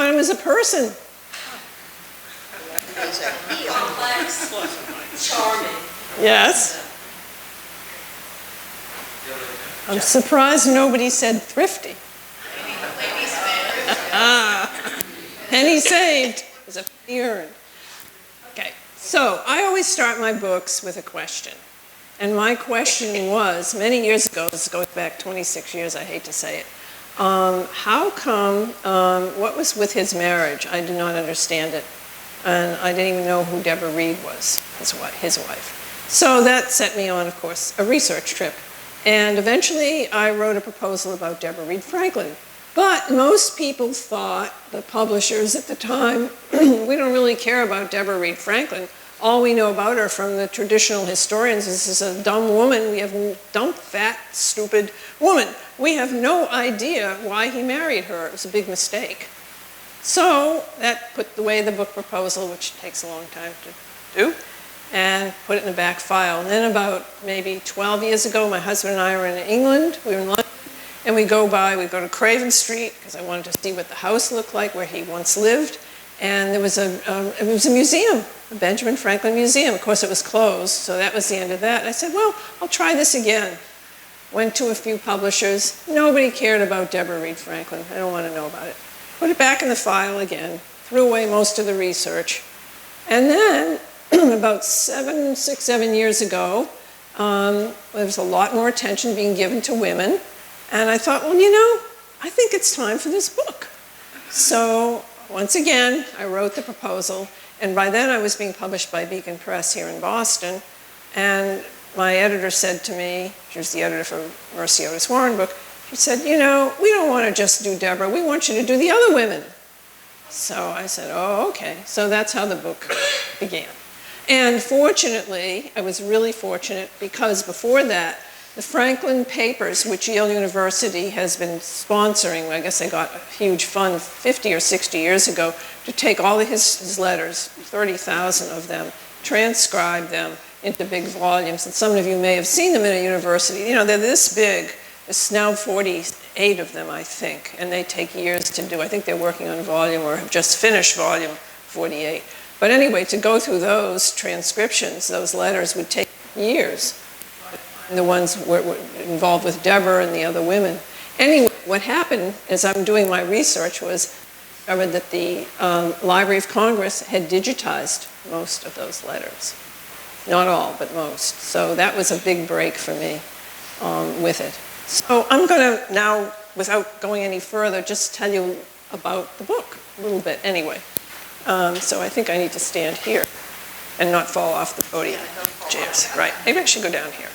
about him as a person. Complex, charming. Yes. I'm surprised nobody said thrifty. Penny saved is a penny earned. Okay, so I always start my books with a question. And my question was, many years ago, this goes back 26 years, I hate to say it, how come, what was with his marriage? I do not understand it. And I didn't even know who Deborah Reed was, his wife. So that set me on, of course, a research trip. And eventually I wrote a proposal about Deborah Reed Franklin. But most people thought, the publishers at the time, we don't really care about Deborah Reed Franklin. All we know about her from the traditional historians is this is a dumb woman. We have a dumb, fat, stupid woman. We have no idea why he married her. It was a big mistake. So that put away the book proposal, which takes a long time to do, and put it in the back file. And then about maybe 12 years ago, my husband and I were in England. We were in London. And we go to Craven Street, because I wanted to see what the house looked like where he once lived. And there was it was a museum, a Benjamin Franklin museum. Of course, it was closed, so that was the end of that. And I said, well, I'll try this again. Went to a few publishers. Nobody cared about Deborah Reed Franklin. I don't want to know about it. Put it back in the file again. Threw away most of the research. And then, about 7 years ago, there was a lot more attention being given to women. And I thought, well, you know, I think it's time for this book. So once again, I wrote the proposal. And by then I was being published by Beacon Press here in Boston. And my editor said to me, she was the editor for Mercy Otis Warren book, she said, you know, we don't want to just do Deborah. We want you to do the other women. So I said, oh, okay. So that's how the book began. And fortunately, I was really fortunate because before that, the Franklin Papers, which Yale University has been sponsoring, I guess they got a huge fund 50 or 60 years ago to take all of his letters, 30,000 of them, transcribe them into big volumes. And some of you may have seen them in a university. You know, they're this big. There's now 48 of them, I think, and they take years to do. I think they're working on volume or have just finished volume 48. But anyway, to go through those transcriptions, those letters would take years. The ones were involved with Deborah and the other women. Anyway, what happened as I'm doing my research was I discovered that the Library of Congress had digitized most of those letters. Not all, but most. So that was a big break for me with it. So I'm going to now, without going any further, just tell you about the book a little bit anyway. So I think I need to stand here and not fall off the podium. Cheers. Right. Maybe I should go down here.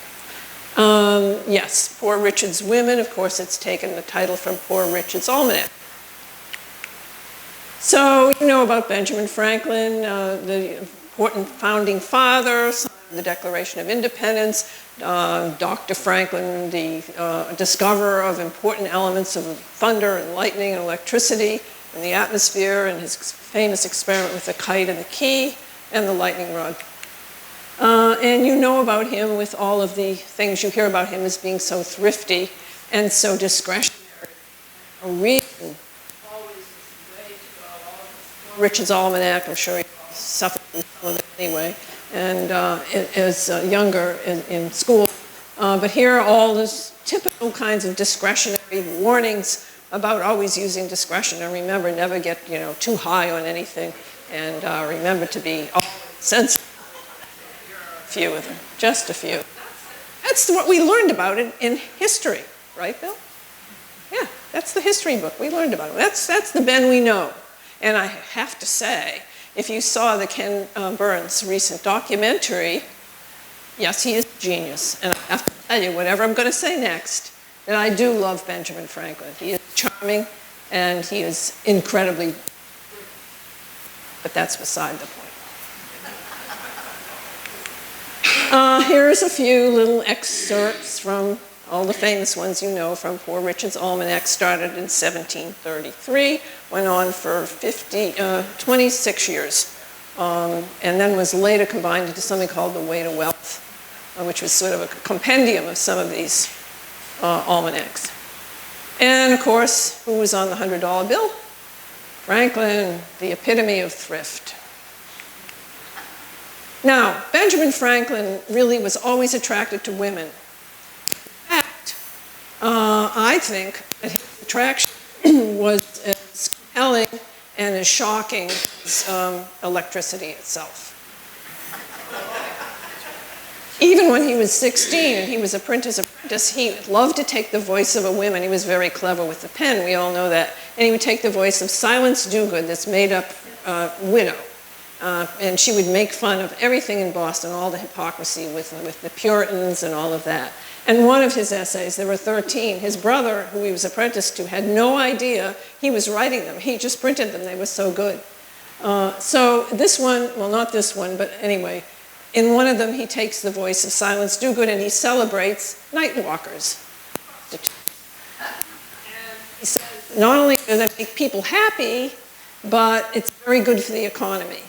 Yes, Poor Richard's Women. Of course, it's taken the title from Poor Richard's Almanac. So you know about Benjamin Franklin, the important founding father, the Declaration of Independence, Dr. Franklin, the discoverer of important elements of thunder and lightning and electricity in the atmosphere, and his famous experiment with the kite and the key and the lightning rod. And you know about him with all of the things you hear about him as being so thrifty and so discretionary. A reason always is the way to go. Richard's Almanac, I'm sure he suffered from some of it anyway, and as younger in school. But here are all those typical kinds of discretionary warnings about always using discretion. And remember, never get too high on anything, and remember to be sensitive. Few of them, just a few. That's what we learned about it in history, right, Bill? Yeah, that's the history book. We learned about it. That's the Ben we know. And I have to say, if you saw the Ken Burns recent documentary, yes, he is a genius. And I have to tell you, whatever I'm going to say next, that I do love Benjamin Franklin. He is charming, and he is incredibly, but that's beside the point. Here's a few little excerpts from all the famous ones you know from Poor Richard's Almanac. Started in 1733, went on for 26 years, and then was later combined into something called The Way to Wealth, which was sort of a compendium of some of these almanacs. And of course, who was on the $100 bill? Franklin, the epitome of thrift. Now, Benjamin Franklin really was always attracted to women. In fact, I think that his attraction was as compelling and as shocking as electricity itself. Even when he was 16 and he was a printer's apprentice, he loved to take the voice of a woman. He was very clever with the pen, we all know that. And he would take the voice of Silence Dogood, this made-up widow. And she would make fun of everything in Boston, all the hypocrisy with the Puritans and all of that. And one of his essays, there were 13, his brother, who he was apprenticed to, had no idea he was writing them. He just printed them. They were so good. So this one, well, not this one, but anyway, in one of them, he takes the voice of Silence Dogood and he celebrates night walkers. And he says, not only do they make people happy, but it's very good for the economy.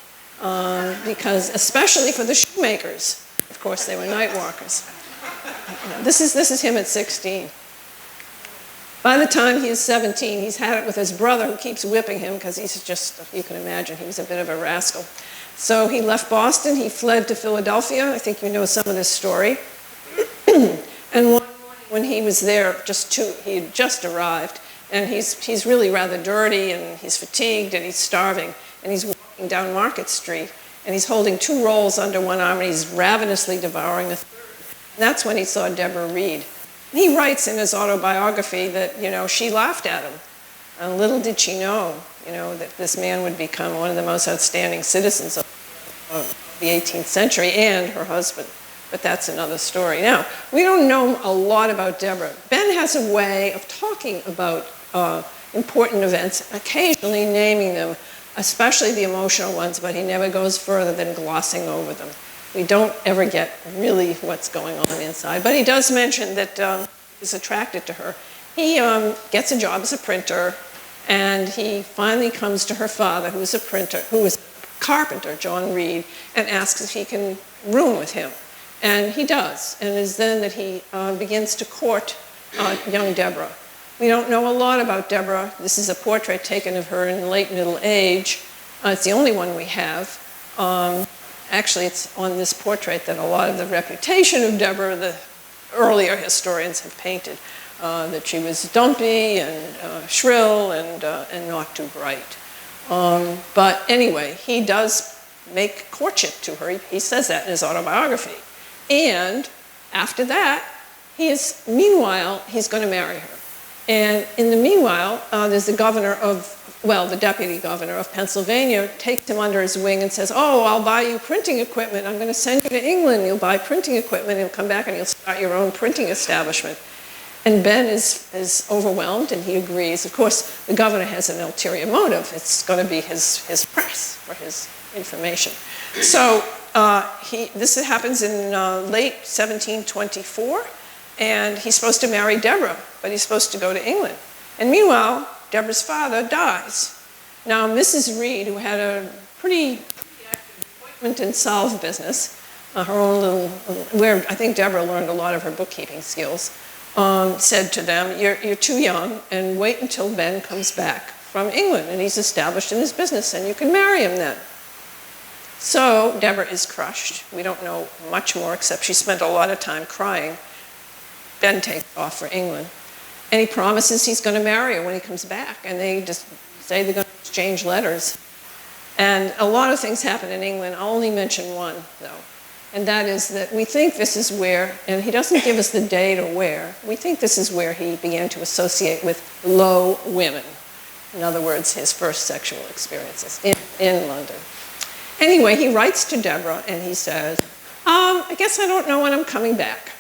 Because, especially for the shoemakers, of course, they were night walkers. This is him at 16. By the time he is 17, he's had it with his brother who keeps whipping him because he's just, you can imagine, he was a bit of a rascal. So he left Boston, he fled to Philadelphia. I think you know some of this story. And one morning when he was there, he had just arrived, and he's really rather dirty, and he's fatigued, and he's starving, and he's walking down Market Street, and he's holding 2 rolls under one arm, and he's ravenously devouring a third. And that's when he saw Deborah Reed. And he writes in his autobiography that, she laughed at him. And little did she know, that this man would become one of the most outstanding citizens of the 18th century, and her husband. But that's another story. Now, we don't know a lot about Deborah. Ben has a way of talking about important events, occasionally naming them, especially the emotional ones, but he never goes further than glossing over them. We don't ever get really what's going on inside. But he does mention that he's attracted to her. He gets a job as a printer, and he finally comes to her father, who was a carpenter, John Reed, and asks if he can room with him. And he does, and it is then that he begins to court young Deborah. We don't know a lot about Deborah. This is a portrait taken of her in late middle age. It's the only one we have. Actually, it's on this portrait that a lot of the reputation of Deborah, the earlier historians have painted, that she was dumpy and shrill and not too bright. But anyway, he does make courtship to her. He says that in his autobiography. And after that, meanwhile, he's going to marry her. And in the meanwhile, there's the deputy governor of Pennsylvania takes him under his wing and says, oh, I'll buy you printing equipment. I'm going to send you to England. You'll buy printing equipment. You'll come back and you'll start your own printing establishment. And Ben is overwhelmed, and he agrees. Of course, the governor has an ulterior motive. It's going to be his press for his information. So this happens in late 1724, and he's supposed to marry Deborah, but he's supposed to go to England. And meanwhile, Deborah's father dies. Now, Mrs. Reed, who had a pretty active appointment and salve business, her own little, where I think Deborah learned a lot of her bookkeeping skills, said to them, you're too young, and wait until Ben comes back from England, and he's established in his business, and you can marry him then. So Deborah is crushed. We don't know much more, except she spent a lot of time crying. Ben takes off for England, and he promises he's going to marry her when he comes back, and they just say they're going to exchange letters. And a lot of things happen in England. I'll only mention one, though. And that is that we think this is where, and he doesn't give us the date or where, we think this is where he began to associate with low women. In other words, his first sexual experiences in London. Anyway, he writes to Deborah and he says, I guess I don't know when I'm coming back.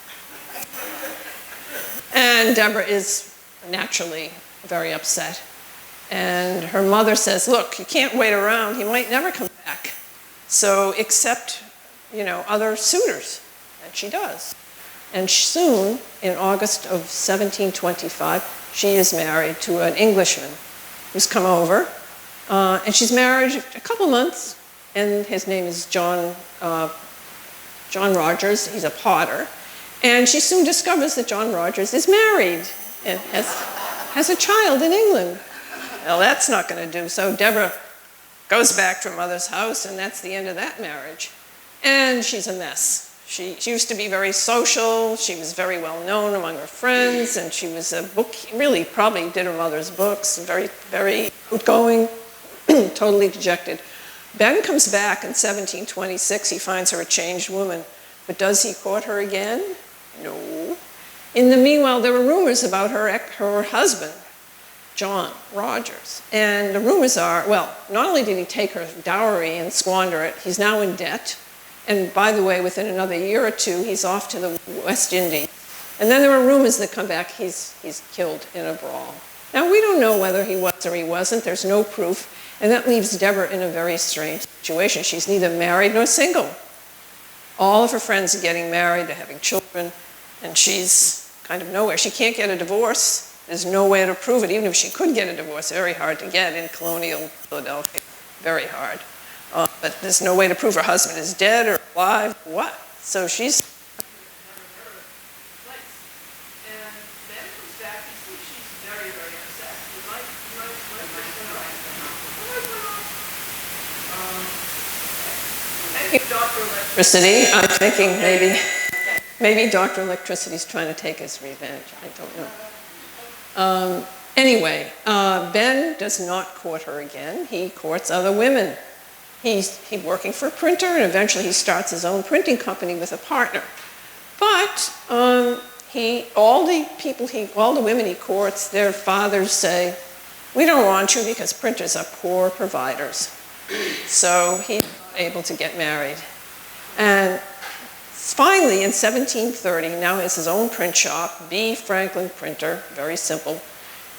And Deborah is naturally very upset. And her mother says, look, you can't wait around. He might never come back. So accept other suitors. And she does. And soon, in August of 1725, she is married to an Englishman who's come over. And she's married a couple months, and his name is John Rogers. He's a potter. And she soon discovers that John Rogers is married and has a child in England. Well, that's not going to do. So Deborah goes back to her mother's house, and that's the end of that marriage. And she's a mess. She used to be very social. She was very well known among her friends, and she was really probably did her mother's books, very, very outgoing, totally dejected. Ben comes back in 1726. He finds her a changed woman. But does he court her again? No. In the meanwhile, there were rumors about her husband, John Rogers. And the rumors are, well, not only did he take her dowry and squander it, he's now in debt. And by the way, within another year or two, he's off to the West Indies. And then there were rumors that come back he's killed in a brawl. Now, we don't know whether he was or he wasn't. There's no proof. And that leaves Deborah in a very strange situation. She's neither married nor single. All of her friends are getting married, they're having children, and she's kind of nowhere. She can't get a divorce. There's no way to prove it. Even if she could get a divorce, very hard to get in colonial Philadelphia. Very hard. But there's no way to prove her husband is dead or alive, what? So she's... Dr. Electricity, I'm thinking maybe Dr. Electricity's trying to take his revenge. I don't know. Anyway, Ben does not court her again. He courts other women. He's working for a printer, and eventually he starts his own printing company with a partner. But all the women he courts, their fathers say, we don't want you because printers are poor providers. So he's able to get married. And finally, in 1730, now he has his own print shop, B. Franklin Printer, very simple.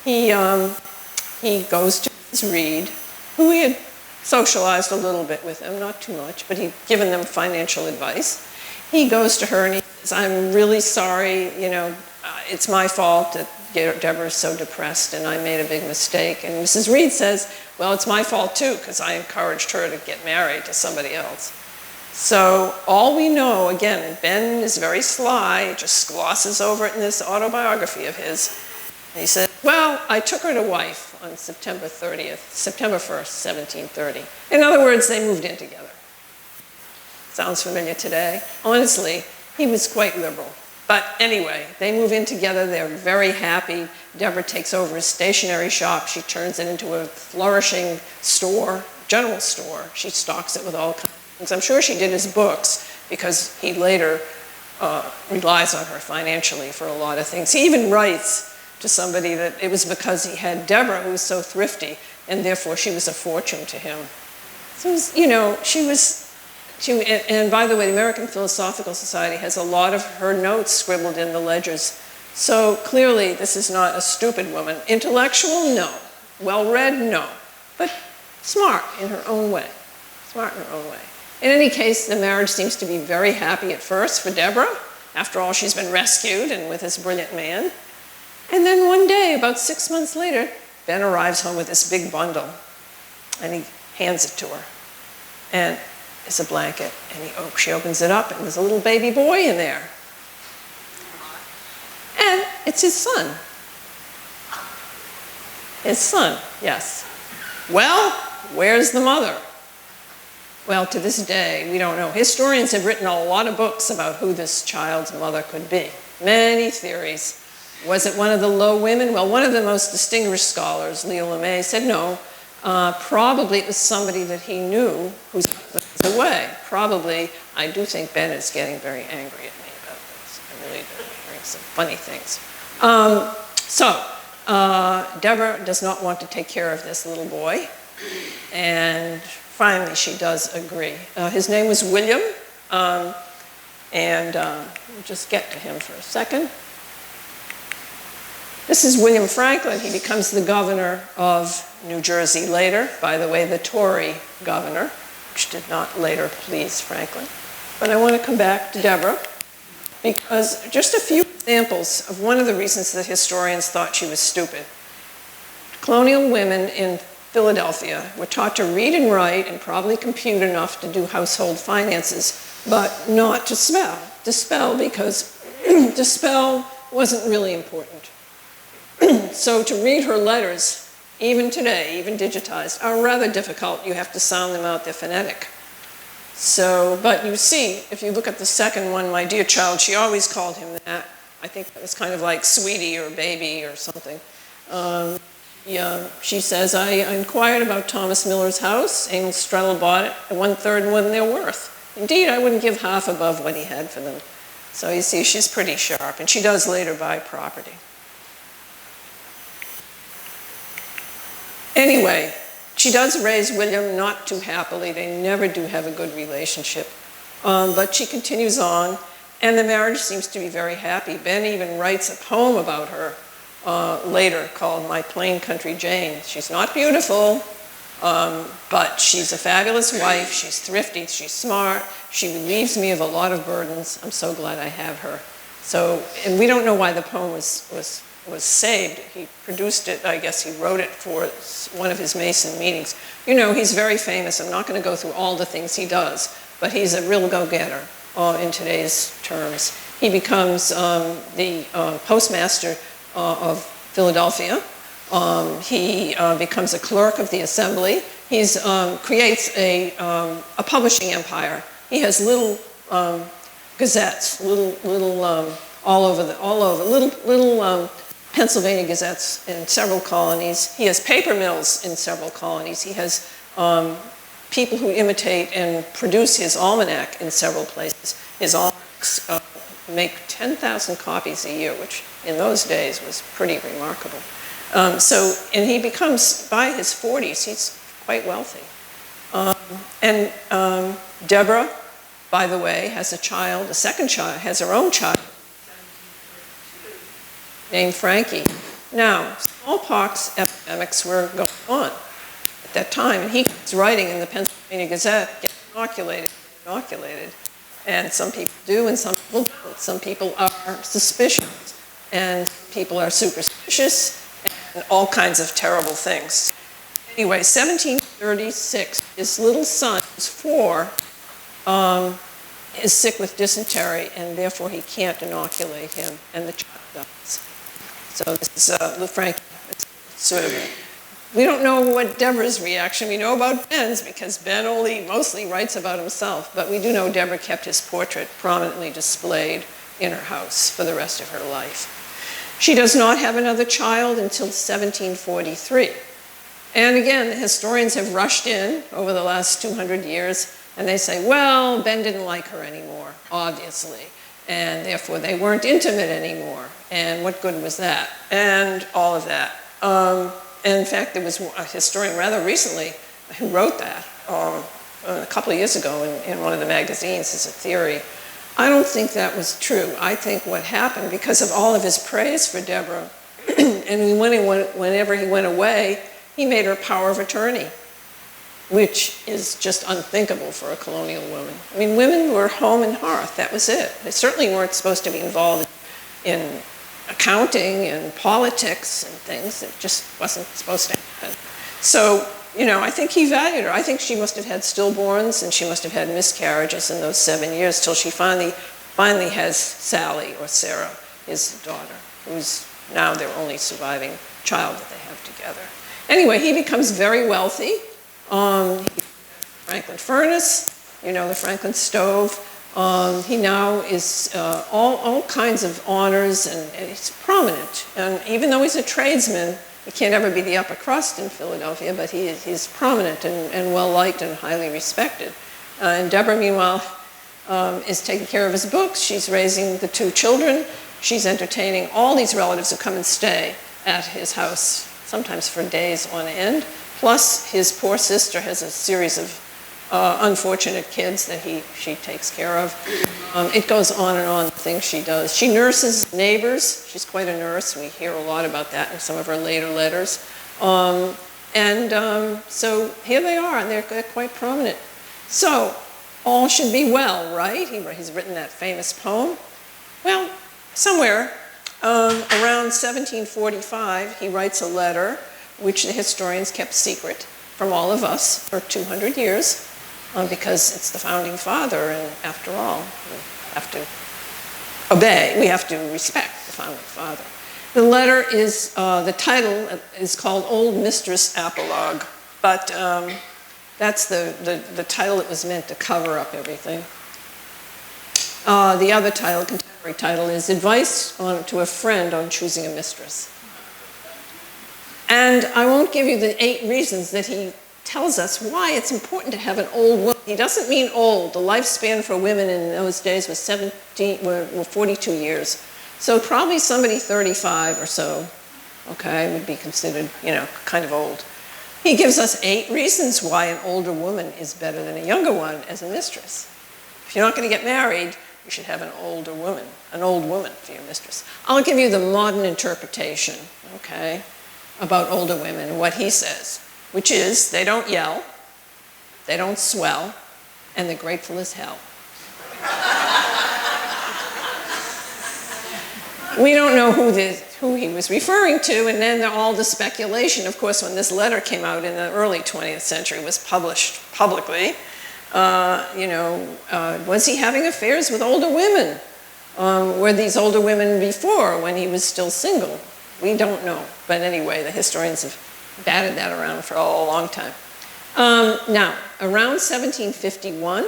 He goes to Mrs. Reed, who he had socialized a little bit with him, not too much, but he'd given them financial advice. He goes to her and he says, I'm really sorry, it's my fault that Deborah's so depressed and I made a big mistake. And Mrs. Reed says, well, it's my fault too, because I encouraged her to get married to somebody else. So all we know, again, Ben is very sly, just glosses over it in this autobiography of his. And he said, well, I took her to wife on September 1st, 1730. In other words, they moved in together. Sounds familiar today? Honestly, he was quite liberal. But anyway, they move in together. They're very happy. Deborah takes over his stationery shop. She turns it into a flourishing store, general store. She stocks it with all kinds of things. I'm sure she did his books because he later relies on her financially for a lot of things. He even writes to somebody that it was because he had Deborah, who was so thrifty, and therefore she was a fortune to him. So, and by the way, the American Philosophical Society has a lot of her notes scribbled in the ledgers. So clearly, this is not a stupid woman. Intellectual, no. Well-read, no. But smart in her own way. Smart in her own way. In any case, the marriage seems to be very happy at first for Deborah. After all, she's been rescued and with this brilliant man. And then one day, about 6 months later, Ben arrives home with this big bundle. And he hands it to her. And it's a blanket. And she opens it up, and there's a little baby boy in there. And it's his son. His son, yes. Well, where's the mother? Well, to this day, we don't know. Historians have written a lot of books about who this child's mother could be. Many theories. Was it one of the Low women? Well, one of the most distinguished scholars, Leo LeMay, said no. Probably it was somebody that he knew who's away. Probably, I do think Ben is getting very angry at me about this. I really do. Hearing some funny things. Deborah does not want to take care of this little boy. And finally, she does agree. His name was William. We'll just get to him for a second. This is William Franklin. He becomes the governor of New Jersey later. By the way, the Tory governor, which did not later please Franklin. But I want to come back to Deborah because just a few examples of one of the reasons that historians thought she was stupid. Colonial women in Philadelphia were taught to read and write and probably compute enough to do household finances, but not to spell. To spell because to spell wasn't really important. So to read her letters even today, even digitized, are rather difficult. You have to sound them out, they're phonetic. So, but you see, if you look at the second one, my dear child, she always called him that. I think that was kind of like sweetie or baby or something. Yeah, she says, I inquired about Thomas Miller's house. Emil Strello bought it at 1/3 more than they're worth. Indeed, I wouldn't give half above what he had for them. So you see, she's pretty sharp, and she does later buy property. Anyway, she does raise William not too happily. They never do have a good relationship. But she continues on, and the marriage seems to be very happy. Ben even writes a poem about her later called My Plain Country Jane. She's not beautiful, but she's a fabulous wife. She's thrifty, she's smart. She relieves me of a lot of burdens. I'm so glad I have her. So, and we don't know why the poem was saved. He produced it, I guess he wrote it for one of his Mason meetings. You know, he's very famous. I'm not going to go through all the things he does, but he's a real go-getter in today's terms. He becomes the postmaster of Philadelphia. He becomes a clerk of the assembly. He creates a publishing empire. He has little gazettes, little Pennsylvania gazettes in several colonies. He has paper mills in several colonies. He has people who imitate and produce his almanac in several places. His almanacs make 10,000 copies a year, which in those days was pretty remarkable. And he becomes, by his 40s, he's quite wealthy. Deborah, by the way, has a child, a second child, has her own child, named Frankie. Now, smallpox epidemics were going on at that time, and he was writing in the Pennsylvania Gazette, get inoculated. And some people do, and some people don't. Some people are suspicious, and people are superstitious, and all kinds of terrible things. Anyway, 1736, his little son, who's 4, is sick with dysentery, and therefore he can't inoculate him, and the child dies. So this is Frank. It's sort of we don't know what Deborah's reaction. We know about Ben's because Ben mostly writes about himself, but we do know Deborah kept his portrait prominently displayed in her house for the rest of her life. She does not have another child until 1743. And again, the historians have rushed in over the last 200 years, and they say, well, Ben didn't like her anymore, obviously, and therefore they weren't intimate anymore, and what good was that, and all of that. And in fact, there was a historian rather recently who wrote that a couple of years ago in one of the magazines as a theory. I don't think that was true. I think what happened, because of all of his praise for Deborah, and whenever he went away, he made her power of attorney, which is just unthinkable for a colonial woman. I mean, women were home and hearth, that was it. They certainly weren't supposed to be involved in accounting and politics and things. It just wasn't supposed to happen. So, you know, I think he valued her. I think she must have had stillborns and she must have had miscarriages in those 7 years till she finally has Sally, or Sarah, his daughter, who's now their only surviving child that they have together. Anyway, he becomes very wealthy. Franklin furnace, you know, the Franklin stove. He now is all kinds of honors, and he's prominent. And even though he's a tradesman, he can't ever be the upper crust in Philadelphia, but he's prominent and well-liked and highly respected. And Deborah, meanwhile, is taking care of his books. She's raising the 2 children. She's entertaining all these relatives who come and stay at his house, sometimes for days on end. Plus, his poor sister has a series of unfortunate kids that she takes care of. It goes on and on, the things she does. She nurses neighbors. She's quite a nurse. We hear a lot about that in some of her later letters. So here they are, and they're quite prominent. So all should be well, right? He's written that famous poem. Well, somewhere around 1745, he writes a letter which the historians kept secret from all of us for 200 years, because it's the founding father, and after all, we have to obey, we have to respect the founding father. The letter is, the title is called Old Mistress Apologue, but that's the title it was meant to cover up everything. The other title, contemporary title, is Advice to a Friend on Choosing a Mistress. And I won't give you the 8 reasons that he tells us why it's important to have an old woman. He doesn't mean old. The lifespan for women in those days was 42 years. So probably somebody 35 or so, okay, would be considered, kind of old. He gives us 8 reasons why an older woman is better than a younger one as a mistress. If you're not going to get married, you should have an old woman for your mistress. I'll give you the modern interpretation, okay, about older women and what he says, which is they don't yell, they don't swell, and they're grateful as hell. We don't know who he was referring to, and then all the speculation, of course, when this letter came out in the early 20th century, was published publicly. Was he having affairs with older women? Were these older women before, when he was still single? We don't know. But anyway, the historians have batted that around for a long time. Now, around 1751,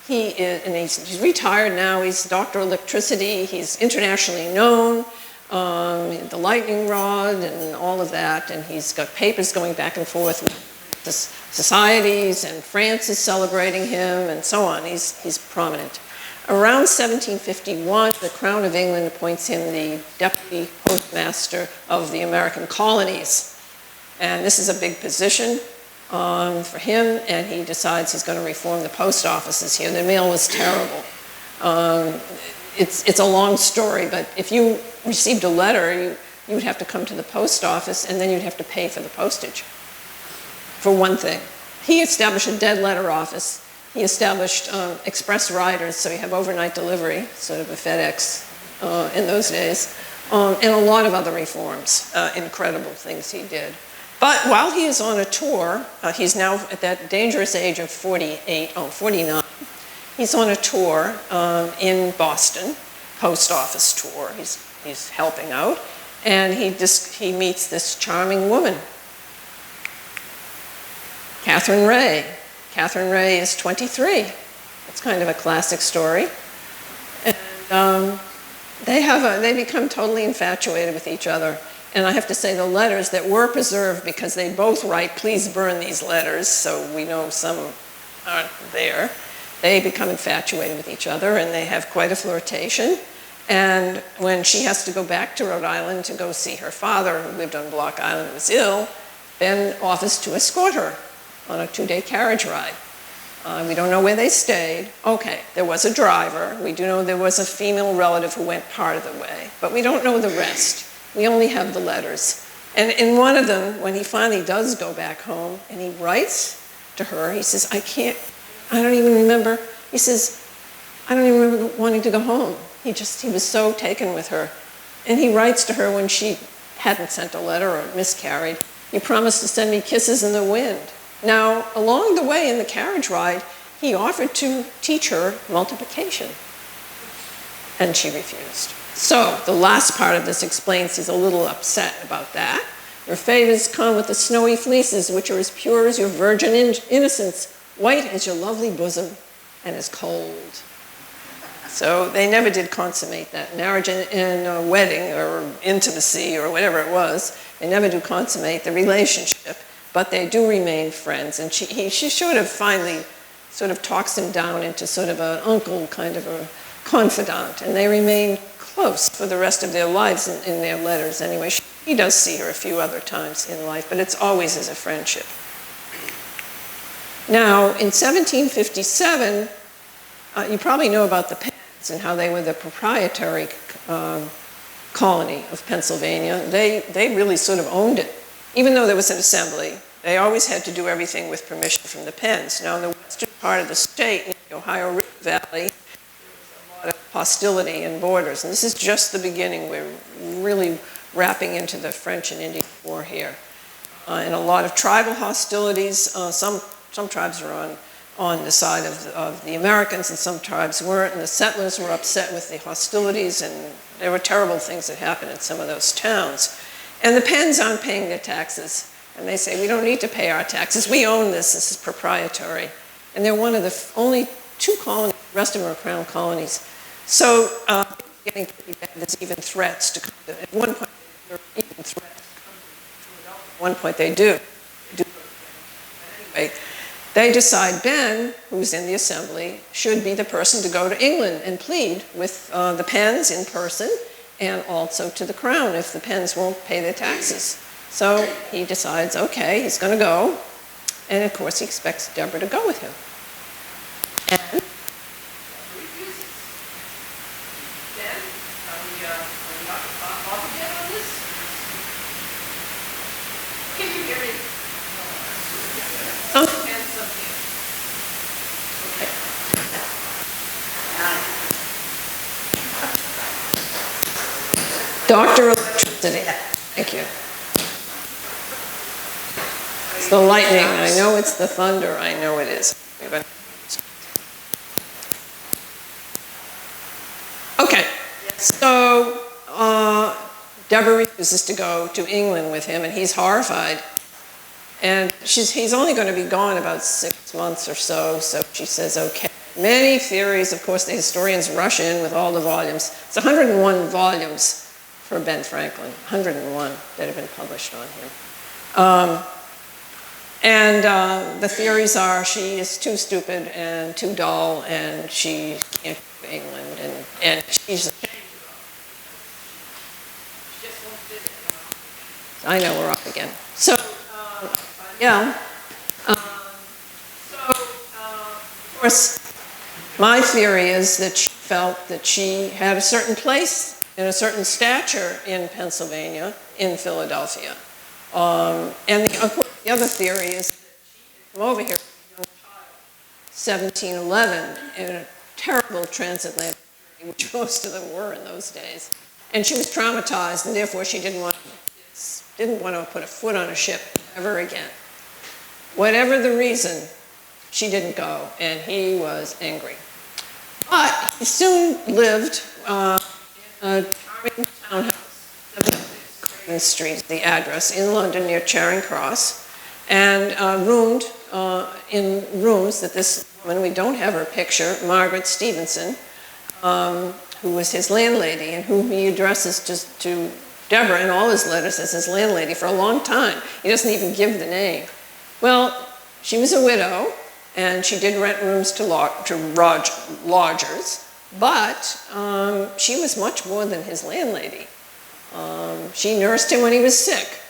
he's retired now, he's Dr. Electricity, he's internationally known, the lightning rod and all of that, and he's got papers going back and forth with the societies, and France is celebrating him, and so on. He's prominent. Around 1751, the Crown of England appoints him the Deputy Postmaster of the American Colonies. And this is a big position for him, and he decides he's going to reform the post offices here. The mail was terrible. It's a long story, but if you received a letter, you would have to come to the post office, and then you'd have to pay for the postage, for one thing. He established a dead letter office. He established express riders, so you have overnight delivery, sort of a FedEx in those days, and a lot of other reforms, incredible things he did. But while he is on a tour, he's now at that dangerous age of 49, he's on a tour in Boston, post office tour. He's helping out, and he meets this charming woman, Catherine Ray. Catherine Ray is 23. It's kind of a classic story. And they become totally infatuated with each other. And I have to say the letters that were preserved, because they both write, please burn these letters, so we know some aren't there. They become infatuated with each other, and they have quite a flirtation. And when she has to go back to Rhode Island to go see her father, who lived on Block Island, was ill, Ben offers to escort her on a 2-day carriage ride. We don't know where they stayed. Okay, there was a driver. We do know there was a female relative who went part of the way, but we don't know the rest. We only have the letters. And in one of them, when he finally does go back home, and he writes to her, he says, I don't even remember, he says, I don't even remember wanting to go home. He was so taken with her. And he writes to her when she hadn't sent a letter or miscarried, you promised to send me kisses in the wind. Now, along the way in the carriage ride, he offered to teach her multiplication, and she refused. So the last part of this explains he's a little upset about that. Your favors come with the snowy fleeces, which are as pure as your virgin innocence, white as your lovely bosom, and as cold. So they never did consummate that marriage in a wedding or intimacy or whatever it was. They never do consummate the relationship. But they do remain friends, and she sort of finally sort of talks him down into sort of an uncle, kind of a confidant, and they remain close for the rest of their lives in their letters anyway. He does see her a few other times in life, but it's always as a friendship. Now, in 1757, you probably know about the Penns and how they were the proprietary colony of Pennsylvania. They really sort of owned it. Even though there was an assembly, they always had to do everything with permission from the Penns. Now, in the western part of the state, in the Ohio River Valley, there was a lot of hostility and borders. And this is just the beginning. We're really wrapping into the French and Indian War here. And a lot of tribal hostilities. Some tribes are on on the side of the Americans, and some tribes weren't, and the settlers were upset with the hostilities, and there were terrible things that happened in some of those towns. And the Penns aren't paying their taxes, and they say, we don't need to pay our taxes, we own this is proprietary. And they're one of the only 2 colonies, the rest of them are crown colonies. So getting pretty bad, there's even threats to come to, at one point, there were even threats to come to, at one point they do. Anyway, they decide Ben, who's in the assembly, should be the person to go to England and plead with the Penns in person and also to the crown if the Penns won't pay their taxes. So he decides, okay, he's going to go. And of course, he expects Deborah to go with him. And Dr. Electricity. Thank you. It's the lightning. I know it's the thunder. I know it is. Okay. So Deborah refuses to go to England with him, and he's horrified. And he's only going to be gone about 6 months or so, so she says, okay. Many theories, of course, the historians rush in with all the volumes. It's 101 volumes for Ben Franklin, 101 that have been published on him. The theories are she is too stupid and too dull, and she can't go to England, and she's I know we're off again. So, yeah. Of course, my theory is that she felt that she had a certain place and a certain stature in Pennsylvania, in Philadelphia. Of course, the other theory is that she came over here as a young child, 1711, in a terrible transatlantic journey, which most of them were in those days. And she was traumatized, and therefore she didn't want to put a foot on a ship ever again. Whatever the reason, she didn't go, and he was angry. But he soon lived a charming townhouse, 76 Craven Street, the address, in London near Charing Cross, and roomed in rooms that this woman, we don't have her picture, Margaret Stevenson, who was his landlady and whom he addresses to Deborah in all his letters as his landlady for a long time. He doesn't even give the name. Well, she was a widow, and she did rent rooms to lodgers, but she was much more than his landlady. She nursed him when he was sick.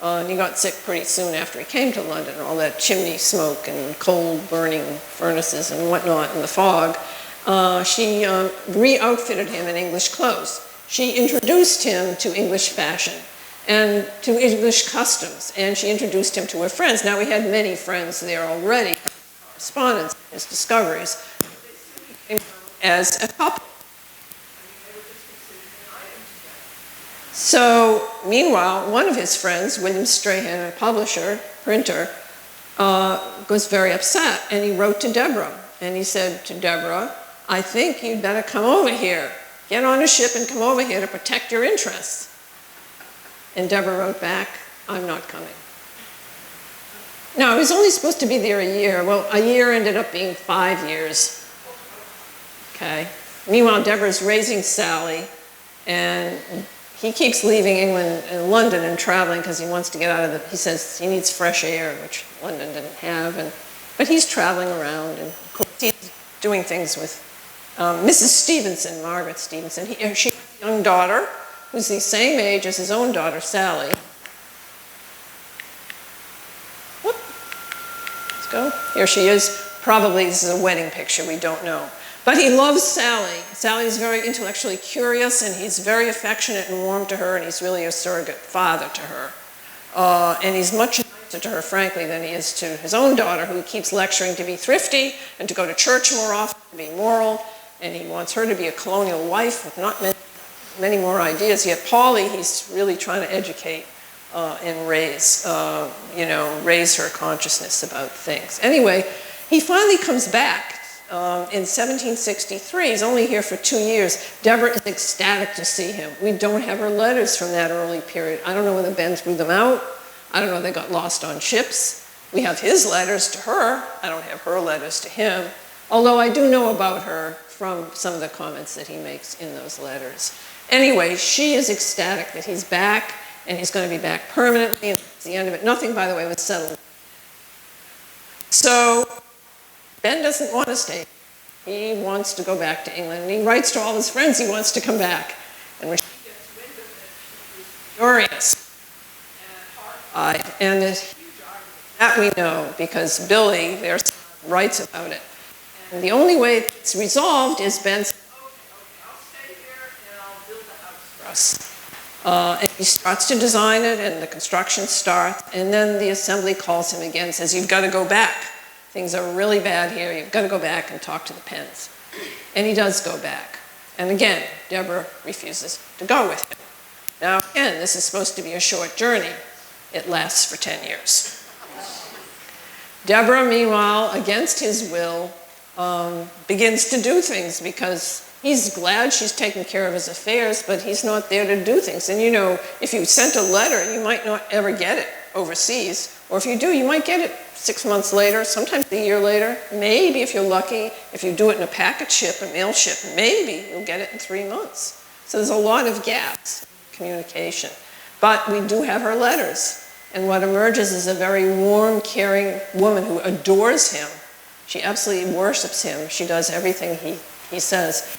And he got sick pretty soon after he came to London, all that chimney smoke and coal burning furnaces and whatnot in the fog. She re-outfitted him in English clothes. She introduced him to English fashion and to English customs, and she introduced him to her friends. Now, we had many friends there already, correspondence, his discoveries, as a couple. So, meanwhile, one of his friends, William Strahan, a publisher, printer, was very upset, and he wrote to Deborah. And he said to Deborah, I think you'd better come over here. Get on a ship and come over here to protect your interests. And Deborah wrote back, I'm not coming. Now, he was only supposed to be there a year. Well, a year ended up being 5 years. Okay. Meanwhile, Deborah's raising Sally, and he keeps leaving England and London and traveling because he wants to get out of he says he needs fresh air, which London didn't have. But he's traveling around, and of course he's doing things with Mrs. Stevenson, Margaret Stevenson. She has a young daughter who's the same age as his own daughter, Sally. Whoop. Let's go. Here she is. Probably this is a wedding picture, we don't know. But he loves Sally. Sally is very intellectually curious, and he's very affectionate and warm to her, and he's really a surrogate father to her. And he's much nicer to her, frankly, than he is to his own daughter, who keeps lecturing to be thrifty and to go to church more often, to be moral, and he wants her to be a colonial wife with not many more ideas. Yet Polly, he's really trying to educate and raise her consciousness about things. Anyway, he finally comes back in 1763. He's only here for 2 years. Deborah is ecstatic to see him. We don't have her letters from that early period. I don't know whether Ben threw them out. I don't know if they got lost on ships. We have his letters to her. I don't have her letters to him. Although I do know about her from some of the comments that he makes in those letters. Anyway, she is ecstatic that he's back, and he's going to be back permanently, and that's the end of it. Nothing, by the way, was settled. So Ben doesn't want to stay. He wants to go back to England, and he writes to all his friends he wants to come back. And when she gets wind of it, she's furious and horrified. And there's huge argument. That we know, because Billy, their son, writes about it. And the only way it's resolved is Ben says, okay, I'll stay here and I'll build a house for us. And he starts to design it, and the construction starts, and then the assembly calls him again and says, you've got to go back. Things are really bad here. You've got to go back and talk to the Penns. And he does go back. And again, Deborah refuses to go with him. Now, again, this is supposed to be a short journey. It lasts for 10 years. Deborah, meanwhile, against his will, begins to do things because he's glad she's taking care of his affairs, but he's not there to do things. And you know, if you sent a letter, you might not ever get it overseas. Or if you do, you might get it 6 months later, sometimes a year later. Maybe, if you're lucky, if you do it in a packet ship, a mail ship, maybe you'll get it in 3 months. So there's a lot of gaps in communication. But we do have her letters. And what emerges is a very warm, caring woman who adores him. She absolutely worships him. She does everything he says.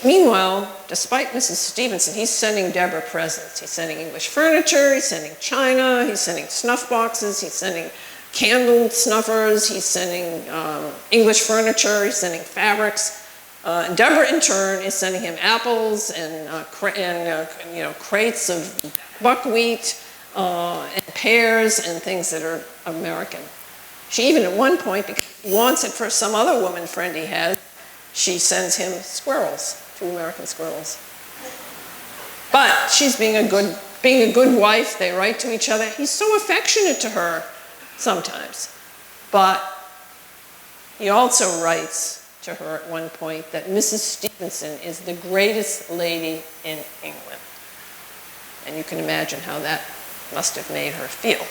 Meanwhile, despite Mrs. Stevenson, he's sending Deborah presents. He's sending English furniture, he's sending china, he's sending snuff boxes, he's sending candle snuffers, he's sending English furniture, he's sending fabrics. And Deborah, in turn, is sending him apples and crates of buckwheat and pears and things that are American. She even at one point, because he wants it for some other woman friend he has, she sends him squirrels, 2 American squirrels. But she's being a good wife. They write to each other. He's so affectionate to her sometimes. But he also writes to her at one point that Mrs. Stevenson is the greatest lady in England. And you can imagine how that must have made her feel.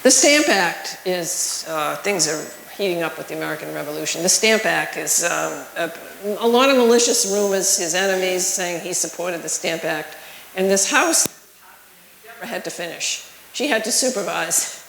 The Stamp Act is, things are heating up with the American Revolution. The Stamp Act is a lot of malicious rumors, his enemies saying he supported the Stamp Act. And this house, Deborah had to finish. She had to supervise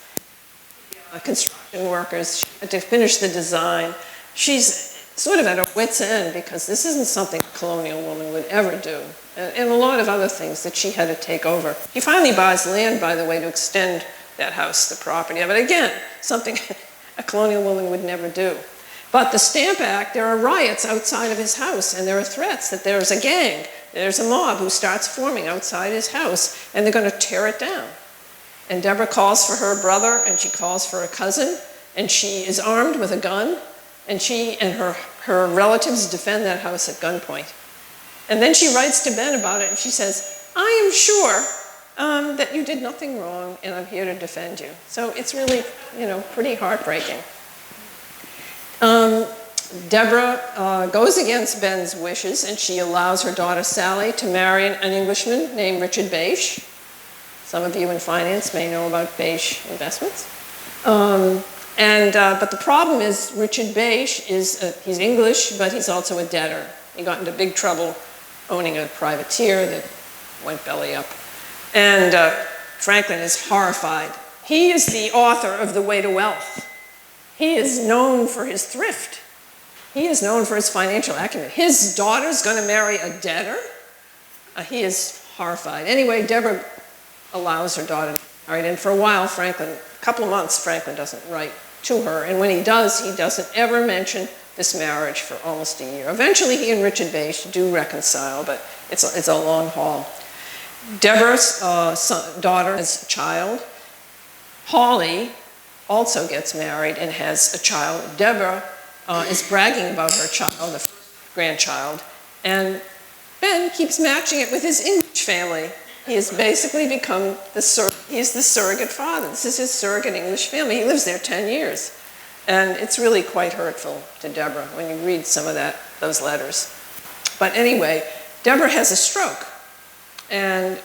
construction workers. She had to finish the design. She's sort of at her wit's end because this isn't something a colonial woman would ever do. And a lot of other things that she had to take over. He finally buys land, by the way, to extend that house, the property of it. Again, something a colonial woman would never do. But the Stamp Act, there are riots outside of his house, and there are threats that there's a gang, there's a mob who starts forming outside his house, and they're going to tear it down. And Deborah calls for her brother, and she calls for a cousin, and she is armed with a gun, and she and her relatives defend that house at gunpoint. And then she writes to Ben about it, and she says, I am sure that you did nothing wrong, and I'm here to defend you. So it's really, pretty heartbreaking. Deborah goes against Ben's wishes, and she allows her daughter Sally to marry an Englishman named Richard Bache. Some of you in finance may know about Bache investments. But the problem is Richard Bache he's English, but he's also a debtor. He got into big trouble owning a privateer that went belly up. And Franklin is horrified. He is the author of The Way to Wealth. He is known for his thrift. He is known for his financial acumen. His daughter's going to marry a debtor? He is horrified. Anyway, Deborah allows her daughter to be married, and for a while, a couple of months, Franklin doesn't write to her, and when he doesn't ever mention this marriage for almost a year. Eventually, he and Richard Bache do reconcile, but it's a long haul. Deborah's daughter has a child. Holly also gets married and has a child. Deborah is bragging about her child, the grandchild, and Ben keeps matching it with his English family. He has basically become he's the surrogate father. This is his surrogate English family. He lives there 10 years. And it's really quite hurtful to Deborah when you read some of those letters. But anyway, Deborah has a stroke. And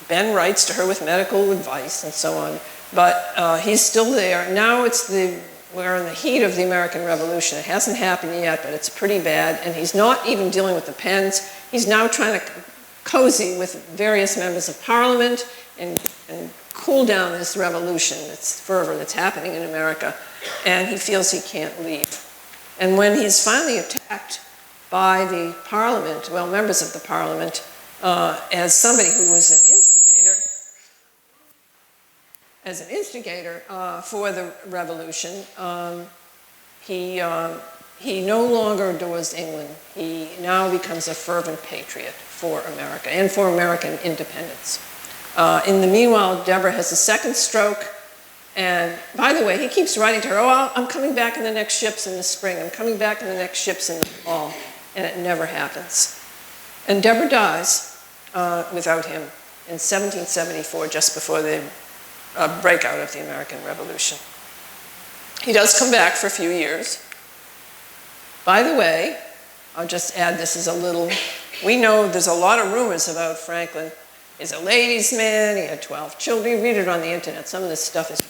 Ben writes to her with medical advice and so on. But he's still there. Now we're in the heat of the American Revolution. It hasn't happened yet, but it's pretty bad. And he's not even dealing with the pens. He's now trying to cozy with various members of Parliament and cool down this revolution, this fervor that's happening in America. And he feels he can't leave. And when he's finally attacked by the Parliament, well, members of the Parliament, as somebody who was an instigator for the revolution, he no longer adores England. He now becomes a fervent patriot for America and for American independence. In the meanwhile, Deborah has a second stroke. And by the way, he keeps writing to her, oh, I'm coming back in the next ships in the spring. I'm coming back in the next ships in the fall. And it never happens. And Deborah dies without him in 1774, just before the breakout of the American Revolution. He does come back for a few years. By the way, I'll just add this as a little, we know there's a lot of rumors about Franklin. He's a ladies' man, he had 12 children. You read it on the internet, some of this stuff is,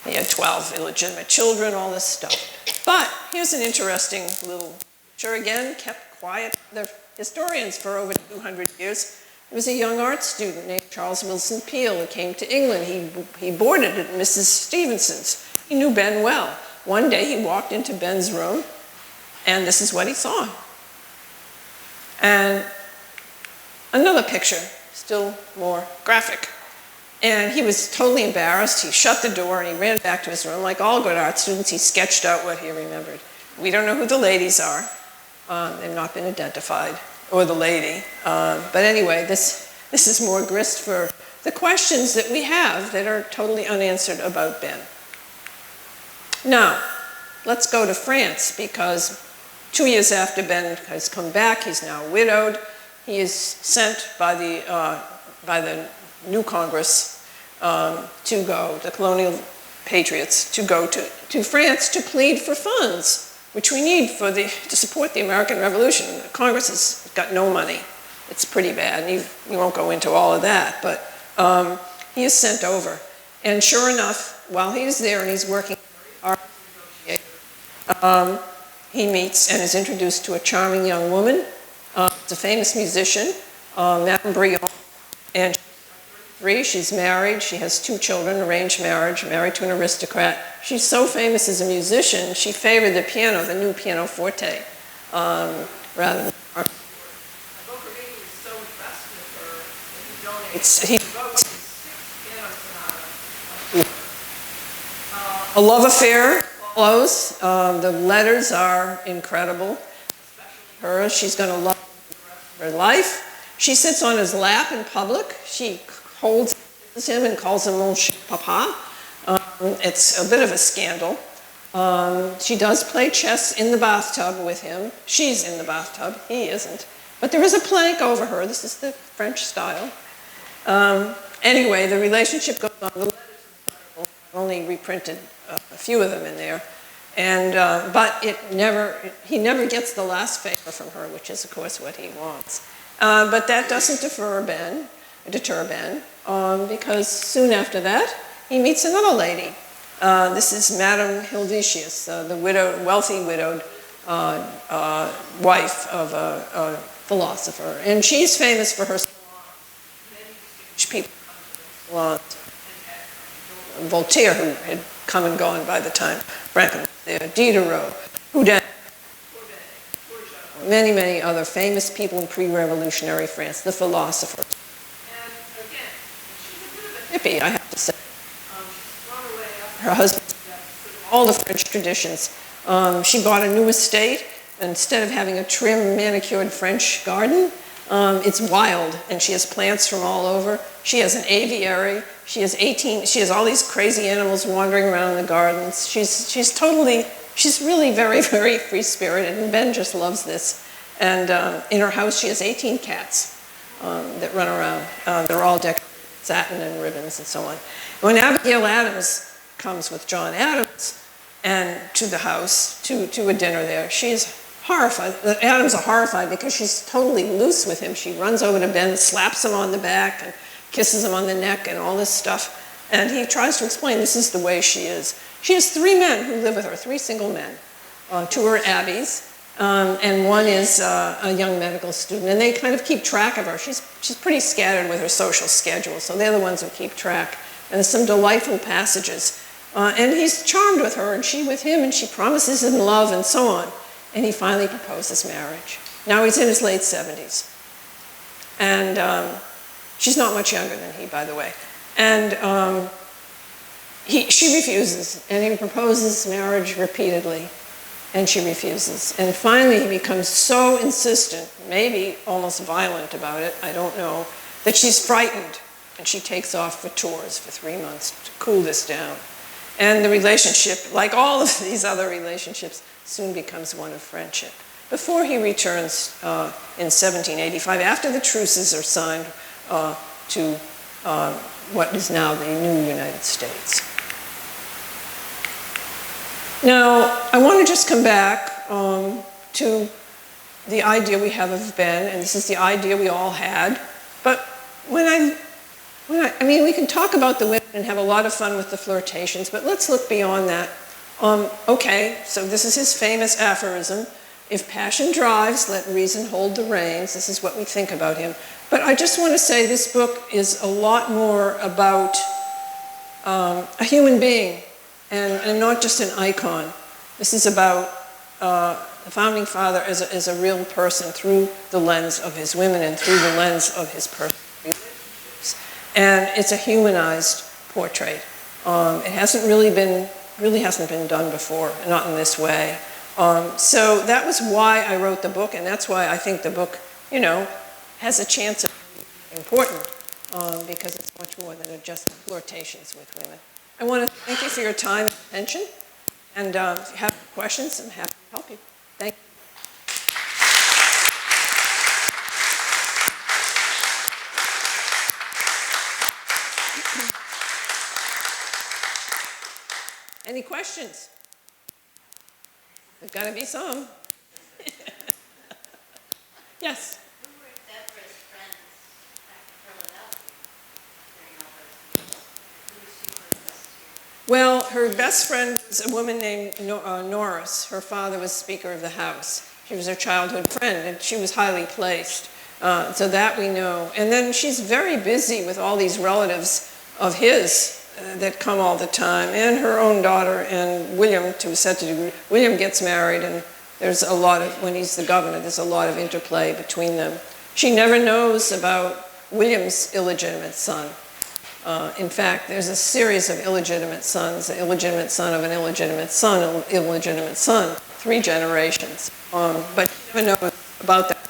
he had 12 illegitimate children, all this stuff. But here's an interesting little picture, again, kept quiet. The historians for over 200 years. There was a young art student named Charles Wilson Peale who came to England. He boarded at Mrs. Stevenson's. He knew Ben well. One day he walked into Ben's room, and this is what he saw. And another picture, still more graphic. And he was totally embarrassed. He shut the door and he ran back to his room. Like all good art students, he sketched out what he remembered. We don't know who the ladies are. They've not been identified, or the lady. But anyway, this is more grist for the questions that we have that are totally unanswered about Ben. Now, let's go to France, because 2 years after Ben has come back, he's now widowed. He is sent by the new Congress to go, the colonial patriots, to go to France to plead for funds, which we need to support the American Revolution. Congress has got no money. It's pretty bad. And we won't go into all of that, but he is sent over. And sure enough, while he's there and he's working hard, he meets and is introduced to a charming young woman. It's a famous musician, Madame Brion, and she's married. She has 2 children, arranged marriage, married to an aristocrat. She's so famous as a musician, she favored the piano, the new pianoforte, rather than the so impressed with her that he wrote 6 piano sonatas. A love affair follows. The letters are incredible. Her, she's going to love her life. She sits on his lap in public. She holds him and calls him mon cher papa. It's a bit of a scandal. She does play chess in the bathtub with him. She's in the bathtub, he isn't. But there is a plank over her. This is the French style. Anyway, the relationship goes on. The letters are incredible. I've only reprinted a few of them in there. And, but he never gets the last favor from her, which is, of course, what he wants. But that doesn't deter Ben, because soon after that, he meets another lady. This is Madame Hildicius, the wealthy widowed wife of a philosopher. And she's famous for her salons. People salons. Voltaire, who had come and gone by the time Franklin was there, Diderot, Houdin, many, many other famous people in pre-revolutionary France, the philosophers. And again, she's a bit of a hippie, I have to say. She's thrown away after her husband's death, all the French traditions. She bought a new estate. Instead of having a trim, manicured French garden, it's wild, and she has plants from all over. She has an aviary. She has all these crazy animals wandering around the gardens. She's really very, very free-spirited, and Ben just loves this. And in her house, she has 18 cats. that run around. They're all decorated with satin and ribbons and so on. When Abigail Adams comes with John Adams and to the house, to a dinner there, she's horrified. The Adams are horrified because she's totally loose with him. She runs over to Ben, slaps him on the back, and kisses him on the neck and all this stuff. And he tries to explain this is the way she is. She has 3 men who live with her, 3 single men. 2 are Abby's, and 1 is a young medical student. And they kind of keep track of her. She's pretty scattered with her social schedule, so they're the ones who keep track. And there's some delightful passages. And he's charmed with her, and she with him, and she promises him love and so on. And he finally proposes marriage. Now he's in his late 70s. And she's not much younger than he, by the way. And she refuses, and he proposes marriage repeatedly, and she refuses. And finally he becomes so insistent, maybe almost violent about it, I don't know, that she's frightened, and she takes off for tours for 3 months to cool this down. And the relationship, like all of these other relationships, soon becomes one of friendship. Before he returns in 1785, after the truces are signed to what is now the new United States. Now, I want to just come back to the idea we have of Ben, and this is the idea we all had. But I mean, we can talk about the women and have a lot of fun with the flirtations, but let's look beyond that. Okay, so this is his famous aphorism, if passion drives, let reason hold the reins. This is what we think about him. But I just want to say this book is a lot more about a human being and not just an icon. This is about the Founding Father as a real person through the lens of his women and through the lens of his personal relationships. And it's a humanized portrait. It really hasn't been done before, not in this way. So that was why I wrote the book, and that's why I think the book, has a chance of being important, because it's much more than just flirtations with women. I want to thank you for your time and attention, and if you have questions, I'm happy to help you. Thank you. Any questions? There's got to be some. Yes? Who were Deborah's friends back in Philadelphia during all those years? Who was she closest to? Well, her best friend was a woman named Norris. Her father was Speaker of the House. She was her childhood friend, and she was highly placed. So that we know. And then she's very busy with all these relatives of his that come all the time, and her own daughter, and William, to a certain degree. William gets married, and there's a lot of, when he's the governor, there's a lot of interplay between them. She never knows about William's illegitimate son. In fact, there's a series of illegitimate sons, the illegitimate son of an illegitimate son, an illegitimate son, 3 generations. But she never knows about that.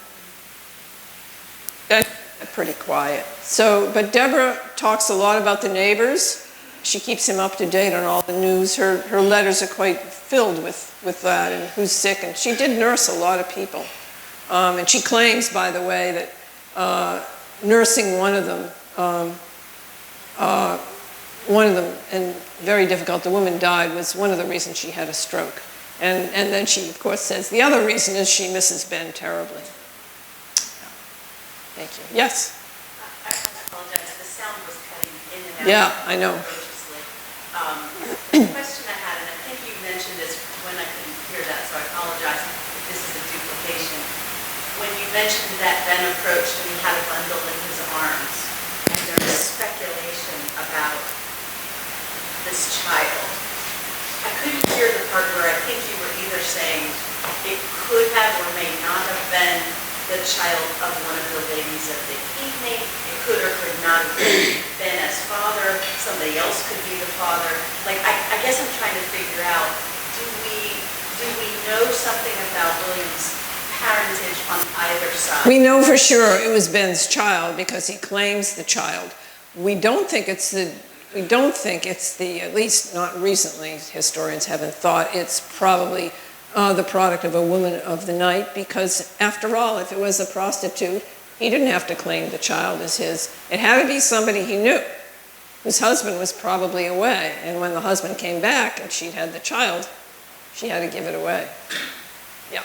That's pretty quiet. So, but Deborah talks a lot about the neighbors. She keeps him up to date on all the news. Her letters are quite filled with that, and who's sick. And she did nurse a lot of people. And she claims, by the way, that nursing one of them, and very difficult, the woman died, was one of the reasons she had a stroke. And then she, of course, says the other reason is she misses Ben terribly. Thank you. Yes? I apologize. The sound was cutting in and out. Yeah, I know. The question I had, and I think you mentioned this when I couldn't hear that, so I apologize if this is a duplication. When you mentioned that Ben approached and he had a bundle in his arms, and there was speculation about this child, I couldn't hear the part where I think you were either saying it could have or may not have been the child of one of the ladies of the evening. It could or could not have been as father. Somebody else could be the father. Like, I guess I'm trying to figure out, do we know something about William's parentage on either side? We know for sure it was Ben's child because he claims the child. We don't think it's the, at least not recently, historians haven't thought it's probably the product of a woman of the night, because after all, if it was a prostitute, He didn't have to claim the child as his. It had to be somebody he knew, whose husband was probably away. And when the husband came back and she'd had the child, she had to give it away. Yeah.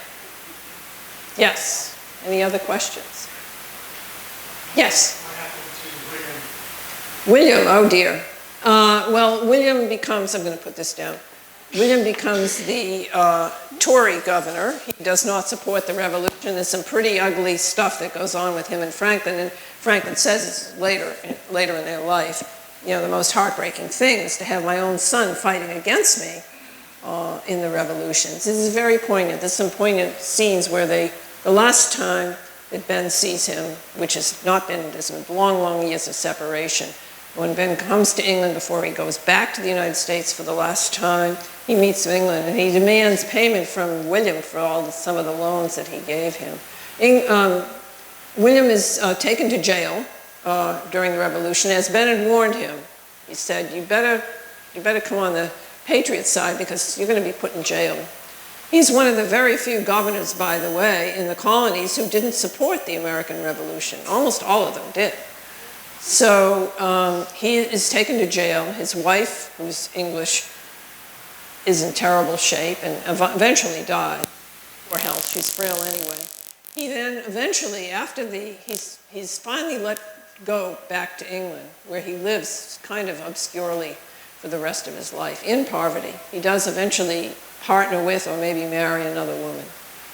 Yes. Any other questions? Yes. What happened to William? William, oh dear. Well, William becomes, I'm going to put this down. William becomes the Tory governor. He does not support the revolution. There's some pretty ugly stuff that goes on with him and Franklin says it's later in their life, you know, the most heartbreaking thing is to have my own son fighting against me in the revolutions. This is very poignant. There's some poignant scenes where the last time that Ben sees him, which has not been, there's been long, long years of separation. When Ben comes to England before he goes back to the United States for the last time, he meets England and he demands payment from William for some of the loans that he gave him. William is taken to jail during the revolution, as Ben had warned him. He said, you better come on the Patriot side because you're going to be put in jail. He's one of the very few governors, by the way, in the colonies who didn't support the American Revolution. Almost all of them did. So he is taken to jail. His wife, who's English, is in terrible shape and eventually died. Poor health, she's frail anyway. He then eventually, after he's finally let go back to England, where he lives kind of obscurely for the rest of his life, in poverty. He does eventually partner with or maybe marry another woman.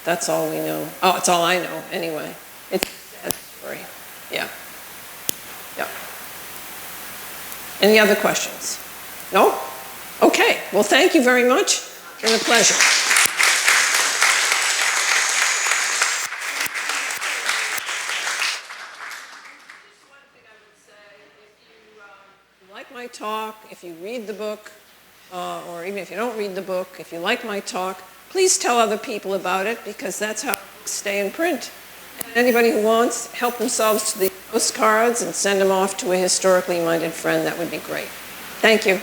That's all we know. Oh, it's all I know, anyway. It's a sad story. Yeah. Yeah. Any other questions? No? Okay. Well, thank you very much. It's been a pleasure. Like my talk, if you read the book, or even if you don't read the book, if you like my talk, please tell other people about it because that's how books stay in print. And anybody who wants, help themselves to the postcards and send them off to a historically minded friend. That would be great. Thank you.